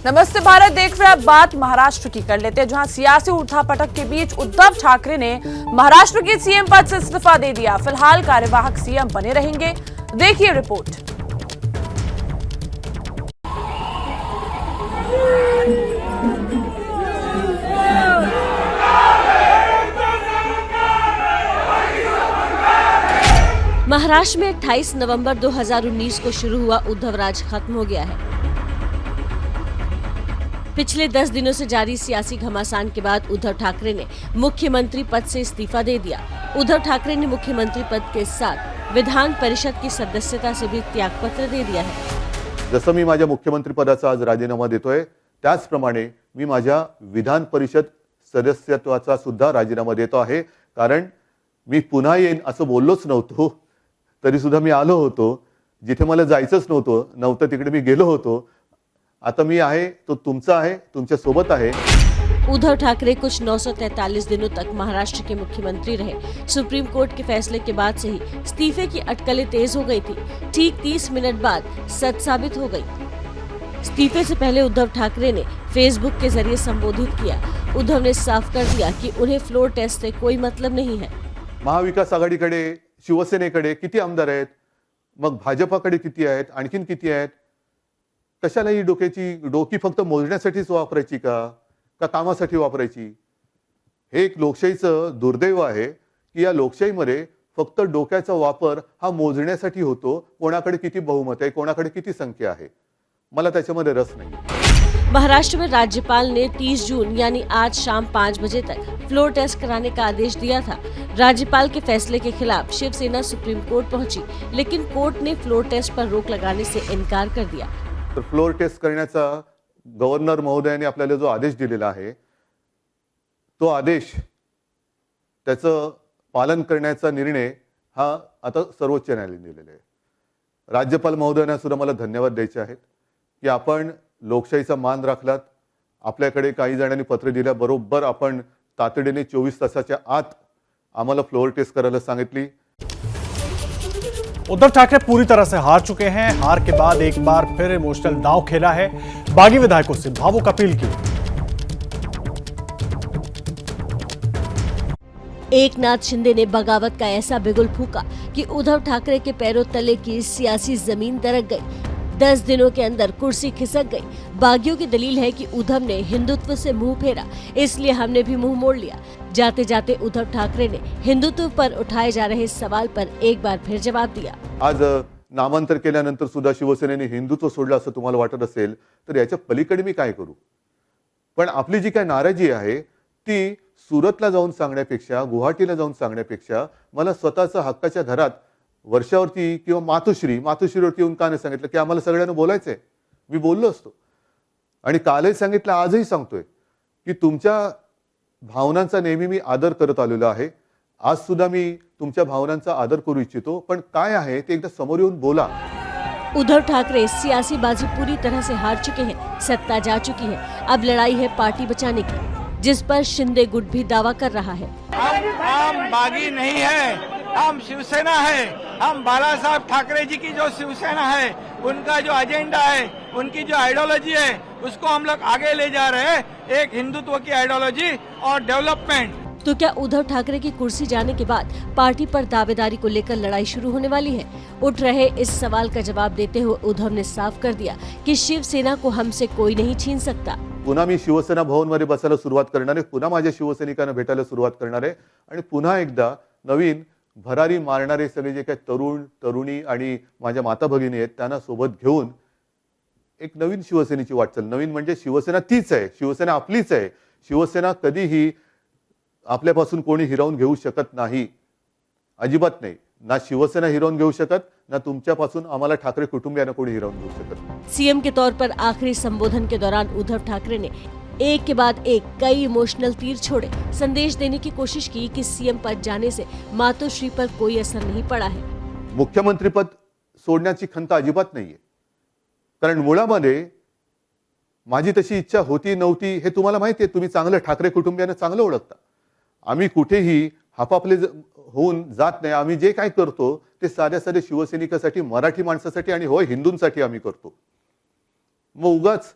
नमस्ते भारत देख रहे हैं। बात महाराष्ट्र की कर लेते हैं, जहां सियासी उठापटक के बीच उद्धव ठाकरे ने महाराष्ट्र के सीएम पद से इस्तीफा दे दिया। फिलहाल कार्यवाहक सीएम बने रहेंगे। देखिए रिपोर्ट। महाराष्ट्र में 28 नवंबर 2019 को शुरू हुआ उद्धव राज खत्म हो गया है। पिछले 10 दिनों से जारी सियासी घमासान के बाद उद्धव ठाकरे ने मुख्यमंत्री पद से इस्तीफा दे दिया। उद्धव ठाकरे ने मुख्यमंत्री पद के साथ विधान परिषद की सदस्यता से भी त्यागपत्र दे दिया है। जसं मी माझ्या मुख्यमंत्री पदाचा आज राजीनामा देतोय, त्याचप्रमाणे मी माझ्या विधान परिषद सदस्यत्वाचा सुद्धा राजीनामा देतो आहे। कारण मी पुन्हा येईन असं बोललोच नव्हतो, तरी सुद्धा मी आलो होतो। जिथे मला जायचंच नव्हतं तिकडे मी गेलो होतो। आता मी आहे तो तुमचा आहे, तुमच्या सोबत आहे। उद्धव ठाकरे कुछ 943 दिनों तक महाराष्ट्र के मुख्यमंत्री रहे। सुप्रीम कोर्ट के फैसले के बाद से ही इस्तीफे की अटकलें तेज हो गई थी। ठीक 30 मिनट बाद सच साबित हो गई। इस्तीफे से पहले उद्धव ठाकरे ने फेसबुक के जरिए संबोधित किया। उद्धव ने साफ कर दिया कि उन्हें फ्लोर टेस्ट से कोई मतलब नहीं है। महाविकास आघाडीकडे, शिवसेनेकडे किती आमदार आहेत, मग भाजपाकडे किती आहेत, आणखीन किती आहेत? कशाला ही डोकी फक्त मोजण्यासाठीच वापरायची का कामासाठी वापरायची? हे एक लोकशाहीचं दुर्दैव आहे की या लोकशाहीमध्ये फक्त डोक्याचा वापर हा मोजण्यासाठी होतो। कोणाकडे किती बहुमत आहे, कोणाकडे किती संख्या आहे, मला त्याच्यामध्ये रस नाही। महाराष्ट्र में राज्यपाल ने 30 जून यानी आज शाम 5 बजे तक फ्लोर टेस्ट कराने का आदेश दिया था। राज्यपाल के फैसले के खिलाफ शिवसेना सुप्रीम कोर्ट पहुंची, लेकिन कोर्ट ने फ्लोर टेस्ट पर रोक लगाने से इनकार कर दिया। तर फ्लोर टेस्ट करण्याचा गव्हर्नर महोदयाने आपल्याला जो आदेश दिलेला आहे, तो आदेश त्याचं पालन करण्याचा निर्णय हा आता सर्वोच्च न्यायालयाने दिलेला आहे। राज्यपाल महोदयांना सुद्धा मला धन्यवाद द्यायचे आहेत की आपण लोकशाहीचा मान राखलात। आपल्याकडे काही जणांनी पत्र दिल्या, बरोबर आपण तातडीने 24 तासाच्या आत आम्हाला फ्लोर टेस्ट करायला सांगितली। उद्धव ठाकरे पूरी तरह से हार चुके हैं। हार के बाद एक बार फिर इमोशनल दांव खेला है। बागी विधायकों से भावुक अपील की। एकनाथ शिंदे ने बगावत का ऐसा बिगुल फूका कि उद्धव ठाकरे के पैरों तले की सियासी जमीन दरक गई। 10 दिनों के अंदर कुर्सी खिसक गई। बागियों की दलील है कि उद्धव ने हिंदुत्व से मुंह फेरा, इसलिए हमने भी मुंह मोड़ लिया। जाते जाते उद्धव ठाकरे ने हिंदुत्व पर उठाए जा रहे सवाल पर एक बार फिर जवाब दिया। आज नामांतर केल्यानंतर सुद्धा शिवसेनेने हिंदुत्व सोडलं असं तुम्हाला वाटत असेल तर याच्या पलीकडे मी काय करू? पण आपली जी काय नाराजी आहे ती सुरतला जाऊन सांगण्यापेक्षा, गुवाहाटीला जाऊन सांगण्यापेक्षा मला स्वतःच्या हक्काच्या घरात वर्षावरती किंवा मातोश्रीवरती येऊन का नाही सांगितलं की आम्हाला सगळ्यांना बोलायचंय? मी बोललो असतो आणि कालही सांगितलं, आजही सांगतोय की तुमच्या भावनांचा नेहमी मी आदर करत आलेलो आहे। आज सुद्धा मी तुमच्या भावनांचा आदर करू इच्छितो, पण काय आहे ते एकदा समोर येऊन बोला। उद्धव ठाकरे सियासी बाजी पूरी तरह से हार चुके हैं। सत्ता जा चुकी है। अब लड़ाई है पार्टी बचाने की, जिस पर शिंदे गुट भी दावा कर रहा है। हम बागी नहीं है, हम शिवसेना है। हम बाला साहब ठाकरे जी की जो शिवसेना है, उनका जो एजेंडा है, उनकी जो आइडियोलॉजी है, उसको हम लोग आगे ले जा रहे हैं। एक हिंदुत्व की आइडियोलॉजी और डेवलपमेंट। तो क्या उद्धव ठाकरे की कुर्सी जाने के बाद पार्टी पर दावेदारी को लेकर लड़ाई शुरू होने वाली है? उठ रहे इस सवाल का जवाब देते हुए उद्धव ने साफ कर दिया कि शिवसेना को हमसे कोई नहीं छीन सकता। पुन्हा मी शिवसेना भवनमध्ये बसायला सुरुवात करणार आहे, पुन्हा माझ्या शिवसैनिकांना भेटायला सुरुवात करणार आहे आणि पुन्हा एकदा नवीन भरारी मारणारे सगळे जे काही तरुण तरुणी आणि माझ्या माता भगिनी आहेत त्यांना सोबत घेऊन एक नवीन शिवसेनेची वाटचाल। नवीन म्हणजे शिवसेना तीच आहे, शिवसेना आपलीच आहे। शिवसेना कधीही आपल्यापासून कोणी हिरावून घेऊ शकत नाही, अजिबात नाही। ना शिवसेना हिरावून घेऊ शकत, ना तुमच्यापासून आम्हाला ठाकरे कुटुंबियांना कोणी हिरावून घेऊ शकत। सीएम के तौर पर आखिरी संबोधन के दौरान उद्धव ठाकरे ने एक के बाद एक कई इमोशनल तीर छोड़े। संदेश देने की कोशिश की कि सीएम पद जाने से मातोश्री पर कोई असर नहीं पड़ा है। मुख्यमंत्री पद सोडण्याची खंत अजिबात नाहीये, कारण मुळामध्ये माझी तशी इच्छा होती नव्हती हे तुम्हाला माहिती आहे। तुम्ही चांगलं ठाकरे कुटुंबियांना चांगलं ओळखता। आम्ही कुठेही हापापले होऊन जात नाही। आम्ही जे काय करतो ते साध्या शिवसैनिकासाठी, मराठी माणसासाठी आणि होय हिंदूंसाठी आम्ही करतो। मग उगाच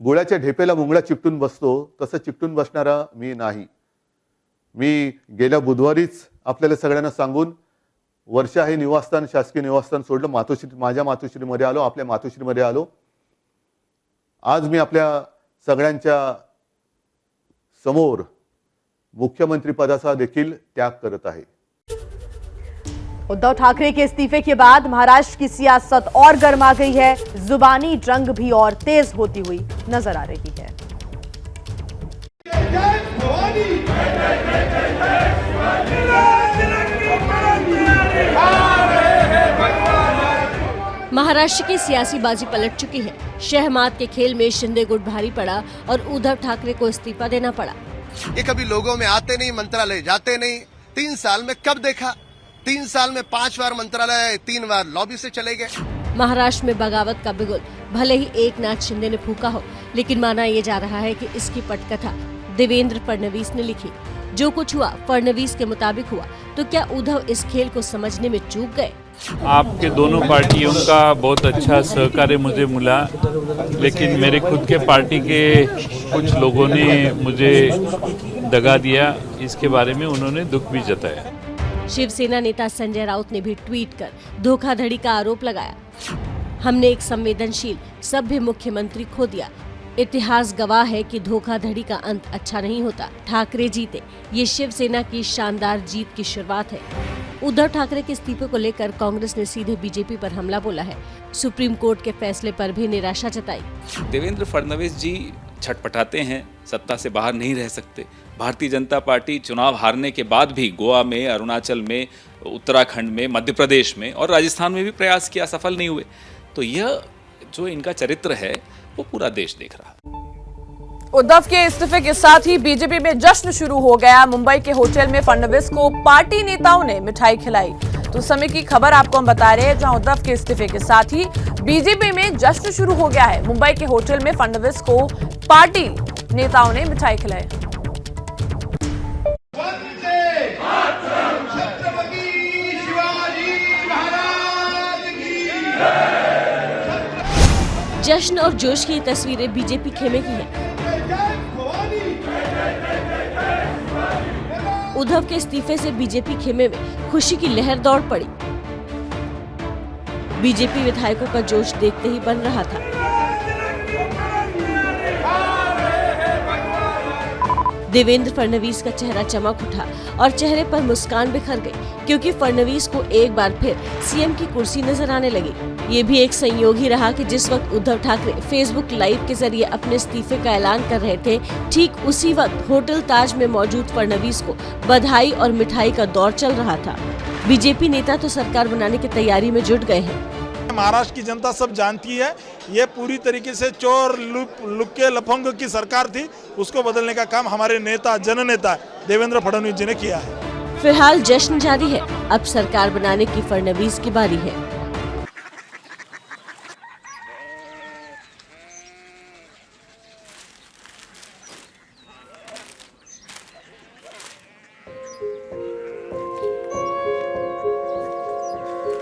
गुळाच्या ढेपेला मुंगळा चिकटून बसतो तसं चिकटून बसणारा मी नाही. मी गेल्या बुधवारीच आपल्याला सगळ्यांना सांगून वर्षा हे निवासस्थान, शासकीय निवासस्थान सोडलं, माझ्या मातोश्रीमध्ये आलो, आपल्या मातोश्रीमध्ये आलो. आज मी आपल्या सगळ्यांच्या समोर मुख्यमंत्री पदाचा देखील त्याग करत आहे. उद्धव ठाकरे के इस्तीफे के बाद महाराष्ट्र की सियासत और गर्मा गई है. जुबानी जंग भी और तेज होती हुई नजर आ रही है. महाराष्ट्र की सियासी बाजी पलट चुकी है. शहमात के खेल में शिंदे गुट भारी पड़ा और उद्धव ठाकरे को इस्तीफा देना पड़ा. ये कभी लोगों में आते नहीं, मंत्रालय जाते नहीं. 3 साल में कब देखा? 3 साल में 5 बार मंत्रालय, 3 बार लॉबी से चले गए. महाराष्ट्र में बगावत का बिगुल भले ही एकनाथ शिंदे ने फूका हो, लेकिन माना यह जा रहा है कि इसकी पटकथा देवेंद्र फडणवीस ने लिखी. जो कुछ हुआ फडणवीस के मुताबिक हुआ, तो क्या उद्धव इस खेल को समझने में चूक गए? आपके दोनों पार्टियों का बहुत अच्छा सहकार्य मुझे मिला, लेकिन मेरे खुद के पार्टी के कुछ लोगों ने मुझे दगा दिया. इसके बारे में उन्होंने दुख भी जताया. शिवसेना नेता संजय राउत ने भी ट्वीट कर धोखाधड़ी का आरोप लगाया. हमने एक संवेदनशील सभ्य मुख्यमंत्री खो दिया. इतिहास गवाह है कि धोखाधड़ी का अंत अच्छा नहीं होता. ठाकरे जीते, ये शिवसेना की शानदार जीत की शुरुआत है. उद्धव ठाकरे के इस्तीफे को लेकर कांग्रेस ने सीधे बीजेपी पर हमला बोला है. सुप्रीम कोर्ट के फैसले पर भी निराशा जताई. देवेंद्र फडणवीस जी छटपटाते हैं, सत्ता से बाहर नहीं रह सकते. भारतीय जनता पार्टी चुनाव हारने के बाद भी गोवा में, अरुणाचल में, उत्तराखंड में, मध्य प्रदेश में और राजस्थान में भी प्रयास किया, सफल नहीं हुए. तो यह जो इनका चरित्र है वो पूरा देश देख रहा है. उद्धव के इस्तीफे के साथ ही बीजेपी में जश्न शुरू हो गया. मुंबई के होटल में फडणवीस को पार्टी नेताओं ने मिठाई खिलाई. तो उस समय की खबर आपको हम बता रहे हैं, जहां उद्धव के इस्तीफे के साथ ही बीजेपी में जश्न शुरू हो गया है. मुंबई के होटल में फडणवीस को पार्टी नेताओं ने मिठाई खिलाई. जश्न और जोश की तस्वीरें बीजेपी खेमे की हैं. उद्धव के इस्तीफे से बीजेपी खेमे में खुशी की लहर दौड़ पड़ी. बीजेपी विधायकों का जोश देखते ही बन रहा था. देवेंद्र फडणवीस का चेहरा चमक उठा और चेहरे पर मुस्कान बिखर गई, क्योंकि फडणवीस को एक बार फिर सीएम की कुर्सी नजर आने लगी. ये भी एक संयोग ही रहा कि जिस वक्त उद्धव ठाकरे फेसबुक लाइव के जरिए अपने इस्तीफे का ऐलान कर रहे थे, ठीक उसी वक्त होटल ताज में मौजूद फडणवीस को बधाई और मिठाई का दौर चल रहा था. बीजेपी नेता तो सरकार बनाने की तैयारी में जुट गए हैं. महाराष्ट्र की जनता सब जानती है, ये पूरी तरीके से चोर लुक्के लफंग की सरकार थी. उसको बदलने का काम हमारे नेता, जननेता देवेंद्र फडणवीस जी ने किया है. फिलहाल जश्न जारी है. अब सरकार बनाने की फडणवीस की बारी है.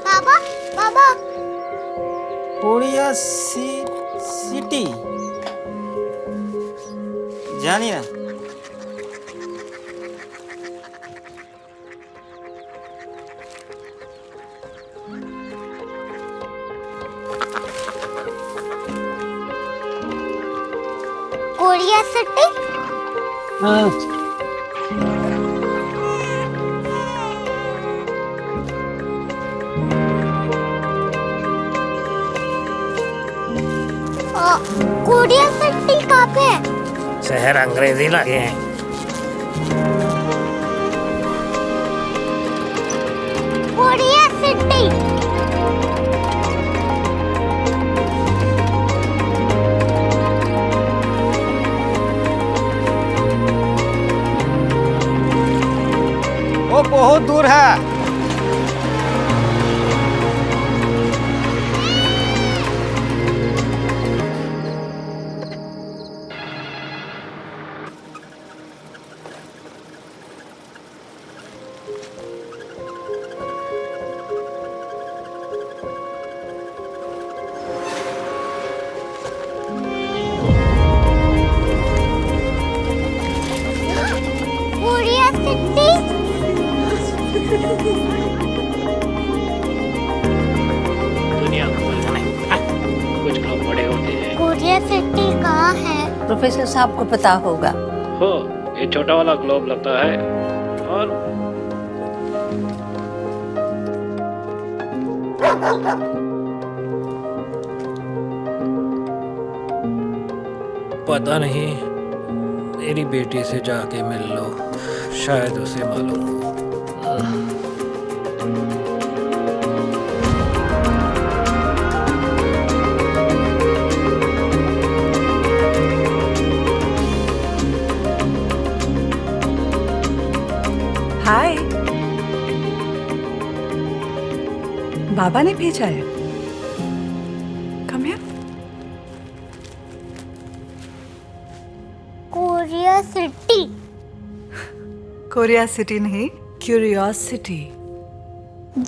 बाबा बाबा कोरिया सिटी जानी ना. Korea city. हाँ. कोरिया सिटी कहाँ पे है? शहर अंग्रेजी लगे हैं. Korea city. वो बहुत दूर है. दुनिया को कुछ लोग बड़े होते हैं। कोरिया सिटी कहाँ है? प्रोफेसर साहब को पता होगा। हो, ये छोटा वाला ग्लोब लगता है और पता नहीं, मेरी बेटी से जाके मिल लो, शायद उसे मालूम हो। हाय, बाबा ने भेजा है। Come here. Korea city. Korea city नहीं, क्यूरियोसिटी।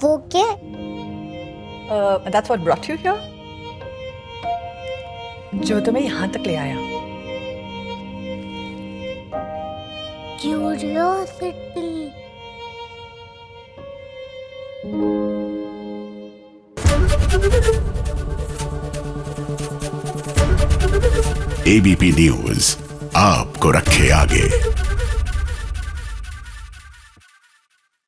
वो क्या? That's what brought you here? जो तुम्हें यहाँ तक ले आया। क्यूरियोसिटी। एबीपी न्यूज आपको रखे आगे।